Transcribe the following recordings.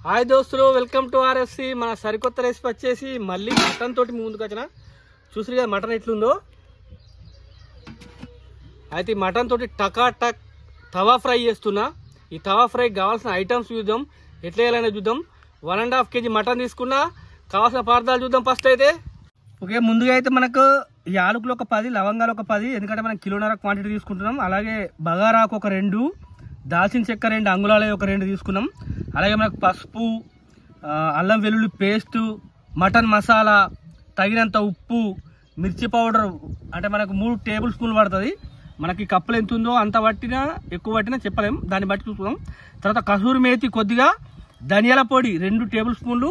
Hi దోస్తులు, welcome to RFC. మన సరికొత్త రెసిపీ వచ్చేసి మళ్ళీ మటన్ తోటి ముందుకు వచ్చిన. చూసి కదా మటన్ ఎట్లుందో. అయితే ఈ మటన్ తోటి టకా టక్ తవా ఫ్రై చేస్తున్నా. ఈ తవా ఫ్రై కావాల్సిన ఐటమ్స్ చూద్దాం, ఎట్లా వేయాలనే చూద్దాం. 1.5 kg మటన్ తీసుకున్నా. కావాల్సిన పదార్థాలు చూద్దాం. ఫస్ట్ అయితే ఓకే, ముందుగా అయితే మనకు ఈ యాలకులు ఒక 10, లవంగాలు ఒక 10, ఎందుకంటే మనం కిలోన్నర క్వాంటిటీ తీసుకుంటున్నాం. అలాగే బగారాకు ఒక 2, దాల్చిన చెక్క 2 అంగుళాలు ఒక 2 తీసుకున్నాం. అలాగే మనకు పసుపు, అల్లం వెల్లుల్లి పేస్టు, మటన్ మసాలా, తగినంత ఉప్పు, మిర్చి పౌడర్ అంటే మనకు 3 టేబుల్ స్పూన్లు పడుతుంది. మనకి కప్పులు ఎంత ఉందో అంత పట్టినా ఎక్కువ పట్టినా చెప్పలేం, దాన్ని బట్టి చూసుకున్నాం. తర్వాత కసూరి మేతి కొద్దిగా, ధనియాల పొడి 2 టేబుల్ స్పూన్లు,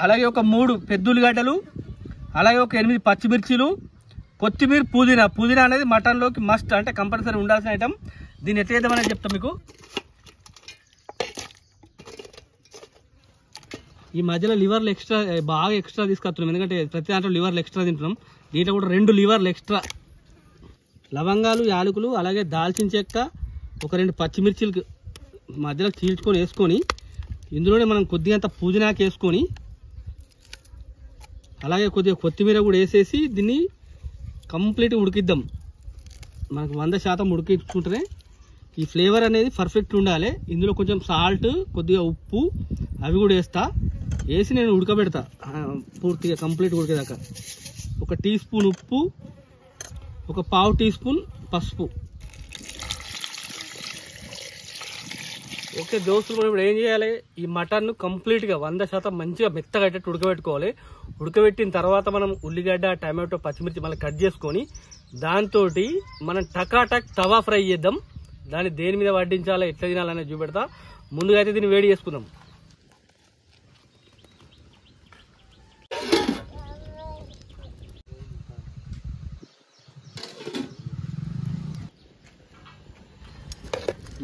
అలాగే ఒక 3 పెద్ద ఉల్లిగడ్డలు, అలాగే ఒక 8 పచ్చిమిర్చిలు, కొత్తిమీర, పుదీనా అనేది మటన్లోకి మస్ట్ అంటే కంపల్సరీ ఉండాల్సిన ఐటమ్. దీన్ని ఎట్లా చేద్దామని చెప్తాం మీకు. ఈ మధ్యలో లివర్లు బాగా ఎక్స్ట్రా తీసుకొస్తున్నాం, ఎందుకంటే ప్రతి దాంట్లో లివర్లు ఎక్స్ట్రా తింటున్నాం. దీంట్లో కూడా 2 లివర్లు ఎక్స్ట్రా, లవంగాలు, యాలకులు, అలాగే దాల్చిన చెక్క ఒక 2 పచ్చిమిర్చిలు మధ్యలో చీల్చుకొని వేసుకొని, ఇందులోనే మనం కొద్దిగంత పుదీనాకి వేసుకొని, అలాగే కొద్దిగా కొత్తిమీర కూడా వేసేసి దీన్ని కంప్లీట్గా ఉడికిద్దాం. మనకు 100% ఉడికించుకుంటేనే ఈ ఫ్లేవర్ అనేది పర్ఫెక్ట్ ఉండాలి. ఇందులో కొంచెం సాల్ట్, కొద్దిగా ఉప్పు అవి కూడా వేసి నేను ఉడకబెడతా పూర్తిగా కంప్లీట్ ఉడికేదాకా. 1 టీ స్పూన్ ఉప్పు, ఒక 1/2 టీ స్పూన్ పసుపు. ఓకే దోస్తులు, మనం ఇప్పుడు ఏం చేయాలి, ఈ మటన్ను కంప్లీట్గా 100% మంచిగా మెత్తగా అయ్యేటట్టు ఉడకబెట్టుకోవాలి. ఉడకబెట్టిన తర్వాత మనం ఉల్లిగడ్డ, టమాటో, పచ్చిమిర్చి మళ్ళీ కట్ చేసుకొని దాంతో మనం టకాటక్ తవా ఫ్రై చేద్దాం. దాన్ని దేని మీద వడ్డించాలో, ఎట్లా తినాలనేది చూపెడతా. ముందుగా అయితే దీన్ని వేడి చేసుకుందాం.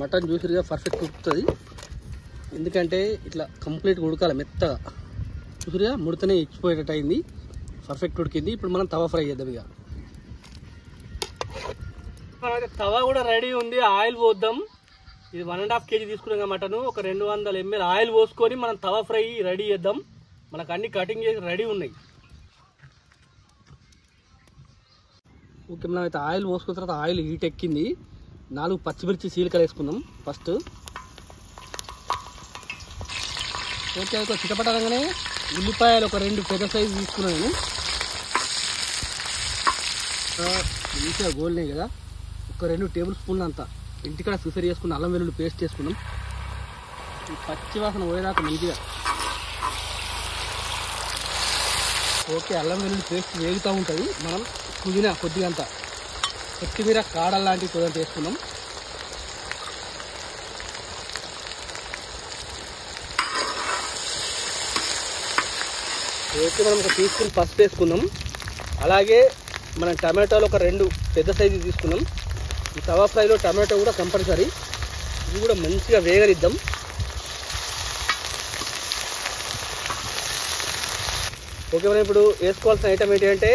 మటన్ చూసిగా పర్ఫెక్ట్ ఉడుకుతుంది, ఎందుకంటే ఇట్లా కంప్లీట్గా ఉడకాలి మెత్తగా. చూసిగా ముడితేనే ఇచ్చిపోయేటట్టు అయింది, పర్ఫెక్ట్ ఉడికింది. ఇప్పుడు మనం తవా ఫ్రై చేద్దాం. ఇక తవా కూడా రెడీ ఉంది, ఆయిల్ పోద్దాం. ఇది 1.5 kg తీసుకున్నాం మటన్. ఒక 200 ml ఆయిల్ పోసుకొని మనం తవా ఫ్రై రెడీ చేద్దాం. మనకు అన్ని కటింగ్ చేసి రెడీ ఉన్నాయి. ఓకే, మనం అయితే ఆయిల్ పోసుకున్న తర్వాత ఆయిల్ హీట్ ఎక్కింది. 4 పచ్చిమిర్చి చీలికలు వేసుకుందాం ఫస్ట్. ఓకే, ఒక చిటపటంగానే ఉల్లిపాయలు ఒక 2 పెద్ద సైజు తీసుకున్నాను. మంచిగా గోల్నాయి కదా. ఒక 2 టేబుల్ స్పూన్లు అంతా ఇంటికాడ ప్రిపేర్ చేసుకున్న అల్లం వెల్లుల్లి పేస్ట్ చేసుకున్నాం. ఈ పచ్చి వాసన పోయేదాకా మంచిగా. ఓకే, అల్లం వెల్లుల్లి పేస్ట్ వేగుతూ ఉంటుంది. మనం పుదీనా కొద్దిగంత, కొత్తిమీర కాడలు లాంటివి కొద్దిగా వేసుకున్నాం. ఓకే, మనం ఒక టీ స్పూన్ పసుపు వేసుకున్నాం. అలాగే మనం టమాటాలు ఒక 2 పెద్ద సైజు తీసుకున్నాం. ఈ తవా ఫ్రైలో టమాటో కూడా కంపల్సరీ. ఇది కూడా మంచిగా వేగనిద్దాం. ఓకే, మనం ఇప్పుడు వేసుకోవాల్సిన ఐటమ్ ఏంటి అంటే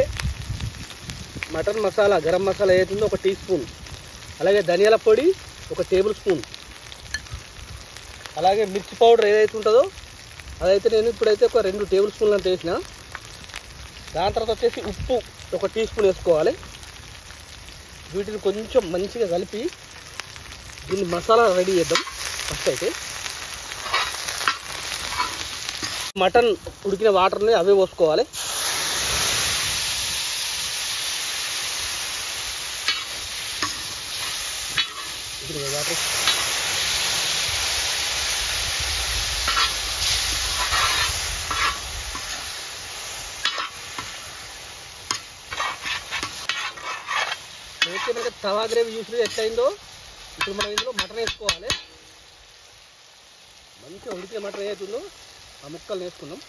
మటన్ మసాలా, గరం మసాలా ఏదైతుందో 1 టీ స్పూన్, అలాగే ధనియాల పొడి 1 టేబుల్ స్పూన్, అలాగే మిర్చి పౌడర్ ఏదైతే ఉంటుందో అదైతే నేను ఇప్పుడైతే ఒక 2 టేబుల్ స్పూన్లు అంత వేసిన. దాని తర్వాత వచ్చేసి ఉప్పు 1 టీ స్పూన్ వేసుకోవాలి. వీటిని కొంచెం మంచిగా కలిపి దీన్ని మసాలా రెడీ చేద్దాం. ఫస్ట్ అయితే మటన్ ఉడికిన వాటర్ని అవే పోసుకోవాలి. వాటర్ ఓకే, మనకి తవా గ్రేవీ చూసి ఎట్లయిందో. ఇప్పుడు మనం ఇందులో మటన్ వేసుకోవాలి. మంచిగా ఉడికిన మటన్ ఏదైతుందో ఆ ముక్కలు వేసుకున్నాం.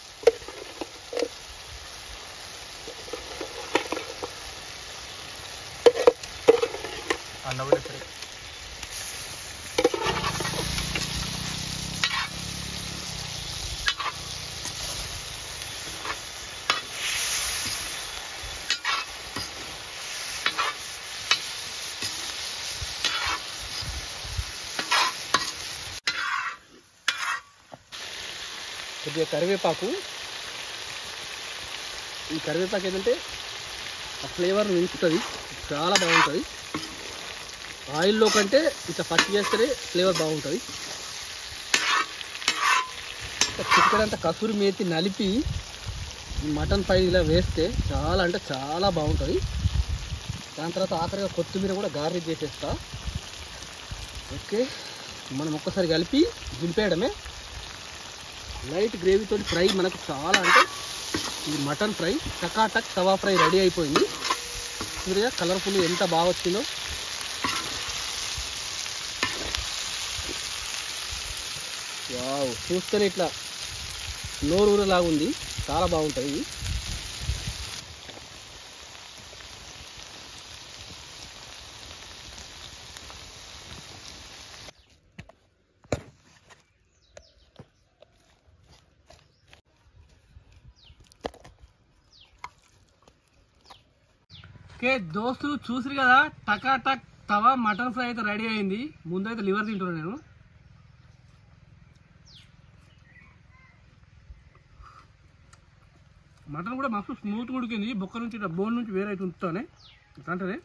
కొద్దిగా కరివేపాకు. ఈ కరివేపాకు ఏంటంటే ఆ ఫ్లేవర్ నింపుతుంది, చాలా బాగుంటుంది. ఆయిల్లో కంటే ఇట్లా పచ్చి చేస్తేనే ఫ్లేవర్ బాగుంటుంది. చిక్కడంతా కసూరి మేతి నలిపి ఈ మటన్ పై ఇలా వేస్తే చాలా అంటే చాలా బాగుంటుంది. దాని తర్వాత ఆఖరిగా కొత్తిమీర కూడా గార్నిష్ చేసేస్తా. ఓకే, మనం ఒక్కసారి కలిపి దింపేయడమే. లైట్ గ్రేవీతో ఫ్రై మనకు చాలా అంటే ఈ మటన్ ఫ్రై టకాటక్ తవా ఫ్రై రెడీ అయిపోయింది. చూడగా కలర్ఫుల్ ఎంత బాగా వచ్చిందో. వావ్, చూస్తేనే ఇట్లా నోరూరలాగా ఉంది, చాలా బాగుంటుంది ఇది. ఓకే దోస్తులు, చూసిరు కదా టకాటక్ తవా మటన్ ఫ్రై అయితే రెడీ అయింది. ముందైతే లివర్ తింటున్నాను నేను. మటన్ కూడా మస్తు స్మూత్గా ఉడికింది. బొక్క నుంచి ఇట్లా బోన్ నుంచి వేరే అయితే ఉంచుతానే అంటే.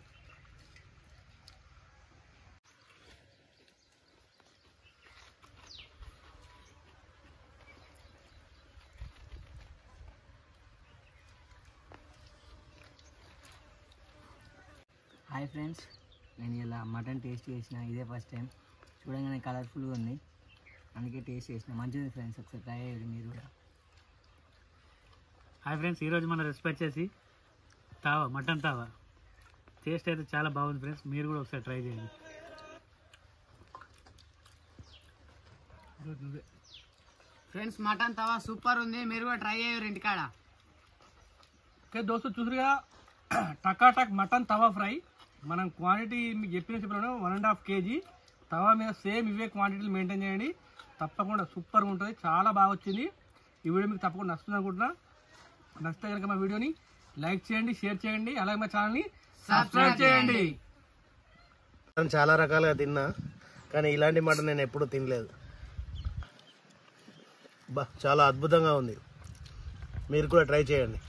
హాయ్ ఫ్రెండ్స్, నేను ఇలా మటన్ టేస్ట్ చేసిన. ఇదే ఫస్ట్ టైం. చూడగానే కలర్ఫుల్గా ఉంది, అందుకే టేస్ట్ చేసిన. మంచిది ఫ్రెండ్స్, ఒకసారి ట్రై అయ్యేది మీరు కూడా. హాయ్ ఫ్రెండ్స్, ఈరోజు మన రెసిపీ వచ్చేసి తావా, మటన్ తావా. టేస్ట్ అయితే చాలా బాగుంది ఫ్రెండ్స్, మీరు కూడా ఒకసారి ట్రై చేయండి. ఫ్రెండ్స్, మటన్ తవా సూపర్ ఉంది, మీరు కూడా ట్రై అయ్యారు ఇంటికాడ. ఓకే దోస్తులు, చూసిరుగా టకాటక్ మటన్ తవా ఫ్రై. మనం క్వాంటిటీ మీకు చెప్పినాను 1.5 kg తవా మీద సేమ్ ఇవే క్వాంటిటీలు మెయింటైన్ చేయండి. తప్పకుండా సూపర్గా ఉంటుంది, చాలా బాగా వచ్చింది. ఈ వీడియో మీకు తప్పకుండా నచ్చుతుంది అనుకుంటున్నా. నచ్చితే కనుక మా వీడియోని లైక్ చేయండి, షేర్ చేయండి, అలాగే మా ఛానల్ని సబ్స్క్రైబ్ చేయండి. చాలా రకాలుగా తిన్నా, కానీ ఇలాంటి మటన్ నేను ఎప్పుడూ తినలేదు. చాలా అద్భుతంగా ఉంది, మీరు కూడా ట్రై చేయండి.